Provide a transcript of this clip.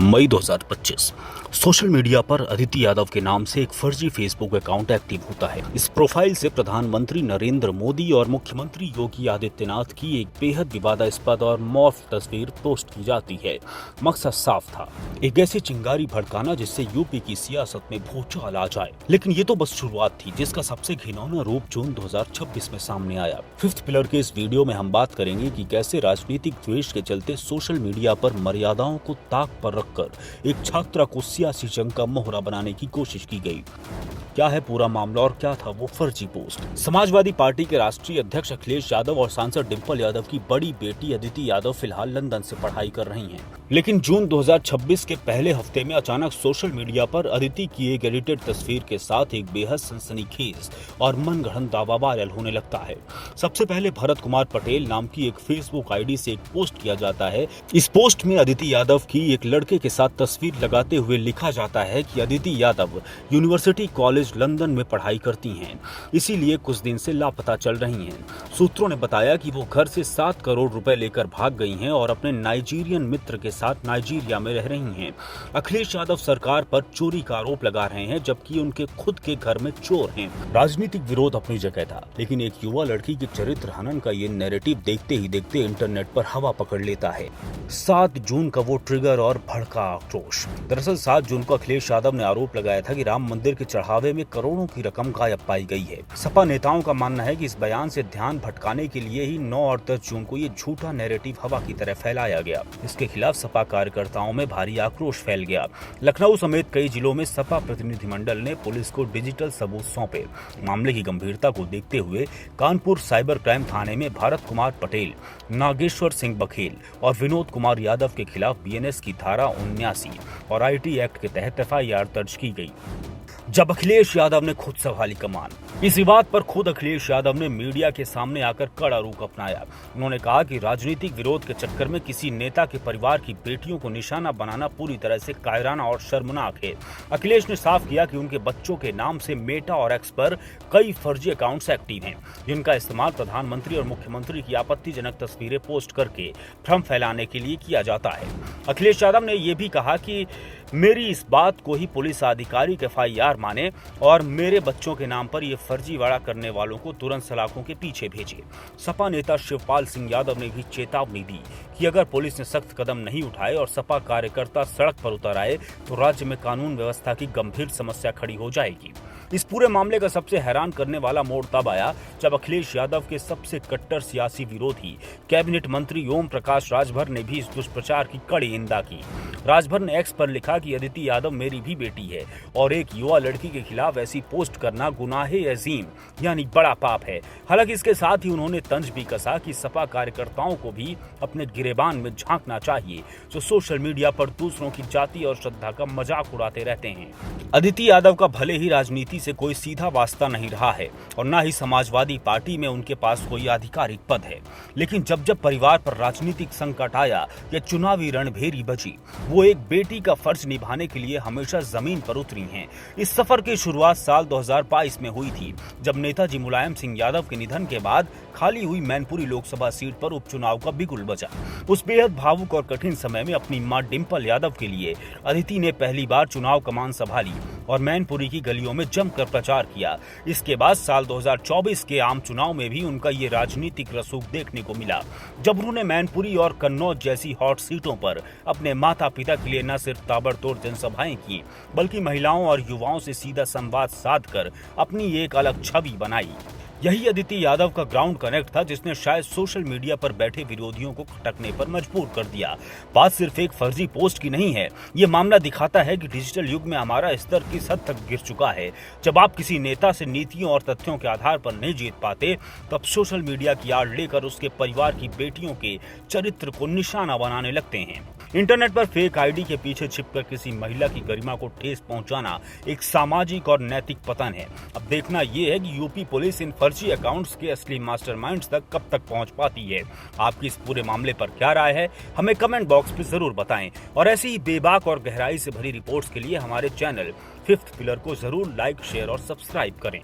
मई 2025 social media पर अदिति यादव के नाम से एक फर्जी फेसबुक अकाउंट एक्टिव होता है। इस प्रोफाइल से प्रधानमंत्री नरेंद्र मोदी और मुख्यमंत्री योगी आदित्यनाथ की एक बेहद विवादास्पद और मॉर्फ तस्वीर पोस्ट की जाती है। मकसद साफ था, एक ऐसी चिंगारी भड़काना जिससे यूपी की सियासत में भूचाल आ जाए। लेकिन ये तो बस शुरुआत थी, जिसका सबसे घिनौना रूप जून 2026 में सामने आया। फिफ्थ पिलर के इस वीडियो में हम बात करेंगे कि कैसे राजनीतिक द्वेष के चलते सोशल मीडिया पर मर्यादाओं को ताक पर रखकर एक छात्रा को सियासी जंग का मोहरा बनाने की कोशिश की गई। क्या है पूरा मामला और क्या था वो फर्जी पोस्ट। समाजवादी पार्टी के राष्ट्रीय अध्यक्ष अखिलेश यादव और सांसद डिंपल यादव की बड़ी बेटी अदिति यादव फिलहाल लंदन से पढ़ाई कर रही हैं। लेकिन जून 2026 के पहले हफ्ते में अचानक सोशल मीडिया पर अदिति की एक एडिटेड तस्वीर के साथ एक बेहद सनसनीखेज और मनगढ़ंत दावा वायरल होने लगता है। सबसे पहले भरत कुमार पटेल नाम की एक फेसबुक आईडी से एक पोस्ट किया जाता है। इस पोस्ट में अदिति यादव की एक लड़के के साथ तस्वीर लगाते हुए लिखा जाता है कि Aditi Yadav university college London में पढ़ाई करती हैं, इसीलिए कुछ दिन से लापता चल रही हैं। सूत्रों ने बताया कि वो घर से 7 करोड़ रुपए लेकर भाग गई हैं और अपने नाइजीरियन मित्र के साथ नाइजीरिया में रह रही हैं। अखिलेश यादव सरकार पर चोरी का आरोप लगा रहे हैं, जबकि उनके खुद के घर में चोर हैं। राजनीतिक विरोध अपनी जगह था, लेकिन एक युवा लड़की के चरित्र हनन का ये नैरेटिव देखते ही देखते इंटरनेट पर हवा पकड़ लेता है। 7 जून का वो ट्रिगर और भड़का आक्रोश। दरअसल 7 जून को अखिलेश यादव ने आरोप लगाया था कि राम मंदिर के चढ़ावे में करोड़ों की रकम गायब पाई गई है। सपा नेताओं का मानना है कि इस बयान से ध्यान भटकाने के लिए ही 9 और 10 जून को ये झूठा नैरेटिव हवा की तरह फैलाया गया। इसके खिलाफ सपा कार्यकर्ताओं में भारी आक्रोश फैल गया। लखनऊ समेत कई जिलों में सपा प्रतिनिधिमंडल ने पुलिस को डिजिटल सबूत सौंपे। मामले की गंभीरता को देखते हुए कानपुर साइबर क्राइम थाने में भारत कुमार पटेल, नागेश्वर सिंह बघेल और विनोद कुमार यादव के खिलाफ बीएनएस की धारा 79 और आईटी एक्ट के तहत एफआईआर दर्ज की गई। जब अखिलेश यादव ने खुद संभाली कमान। इस विवाद पर खुद अखिलेश यादव ने मीडिया के सामने आकर कड़ा रुख अपनाया। उन्होंने कहा कि राजनीतिक विरोध के चक्कर में किसी नेता के परिवार की बेटियों को निशाना बनाना पूरी तरह से कायराना और शर्मनाक है। अखिलेश ने साफ किया कि उनके बच्चों के नाम से मेटा और एक्स पर कई फर्जी अकाउंट्स एक्टिव हैं, जिनका इस्तेमाल प्रधानमंत्री और मुख्यमंत्री की आपत्तिजनक तस्वीरें पोस्ट करके भ्रम फैलाने के लिए किया जाता है। अखिलेश यादव ने यह भी कहा कि मेरी इस बात को ही पुलिस आधिकारिक एफआईआर माने और मेरे बच्चों के नाम पर ये फर्जीवाड़ा करने वालों को तुरंत सलाखों के पीछे भेजे। सपा नेता शिवपाल सिंह यादव ने भी चेतावनी दी कि अगर पुलिस ने सख्त कदम नहीं उठाए और सपा कार्यकर्ता सड़क पर उतर आए तो राज्य में कानून व्यवस्था की गंभीर समस्या खड़ी हो जाएगी। इस पूरे मामले का सबसे हैरान करने वाला मोड़ तब आया जब अखिलेश यादव के सबसे कट्टर सियासी विरोधी कैबिनेट मंत्री ओम प्रकाश राजभर ने भी इस दुष्प्रचार की कड़ी निंदा की। राजभर ने एक्स पर लिखा कि अदिति यादव मेरी भी बेटी है और एक युवा लड़की के खिलाफ ऐसी पोस्ट करना गुनाहे अजीम यानी बड़ा पाप है। हालांकि इसके साथ ही उन्होंने तंज भी कसा कि सपा कार्यकर्ताओं को भी अपने गिरेबान में झांकना चाहिए, जो सोशल मीडिया पर दूसरों की जाति और श्रद्धा का मजाक उड़ाते रहते हैं। अदिति यादव का भले ही राजनीति से कोई सीधा वास्ता नहीं रहा है और न ही समाजवादी पार्टी में उनके पास कोई आधिकारिक पद है, लेकिन जब जब परिवार पर राजनीतिक संकट आया या चुनावी रणभेरी बची, वो एक बेटी का फर्ज निभाने के लिए हमेशा जमीन पर उतरी हैं। इस सफर की शुरुआत साल 2022 में हुई थी, जब नेताजी मुलायम सिंह यादव के निधन के बाद खाली हुई मैनपुरी लोकसभा सीट पर उपचुनाव का बिगुल बजा। उस बेहद भावुक और कठिन समय में अपनी मां डिंपल यादव के लिए अदिति ने पहली बार चुनाव कमान संभाली और मैनपुरी की गलियों में जमकर प्रचार किया। इसके बाद साल 2024 के आम चुनाव में भी उनका ये राजनीतिक रसूख देखने को मिला, जब उन्होंने मैनपुरी और कन्नौज जैसी हॉट सीटों पर अपने माता पिता के लिए न सिर्फ ताबड़तोड़ जनसभाएं की, बल्कि महिलाओं और युवाओं से सीधा संवाद साधकर अपनी एक अलग छवि बनाई। यही अदिति यादव का ग्राउंड कनेक्ट था, जिसने शायद सोशल मीडिया पर बैठे विरोधियों को खटकने पर मजबूर कर दिया। बात सिर्फ एक फर्जी पोस्ट की नहीं है, ये मामला दिखाता है कि डिजिटल युग में हमारा स्तर किस हद तक गिर चुका है। जब आप किसी नेता से नीतियों और तथ्यों के आधार पर नहीं जीत पाते, तब सोशल मीडिया की आड़ लेकर उसके परिवार की बेटियों के चरित्र को निशाना बनाने लगते हैं। इंटरनेट पर फेक आईडी के पीछे छिपकर किसी महिला की गरिमा को ठेस पहुंचाना एक सामाजिक और नैतिक पतन है। अब देखना यह है कि यूपी पुलिस इन फर्जी अकाउंट्स के असली मास्टरमाइंड्स तक कब तक पहुंच पाती है। आपकी इस पूरे मामले पर क्या राय है, हमें कमेंट बॉक्स में जरूर बताएं और ऐसी ही बेबाक और गहराई से भरी रिपोर्ट्स के लिए हमारे चैनल फिफ्थ पिलर को जरूर लाइक, शेयर और सब्सक्राइब करें।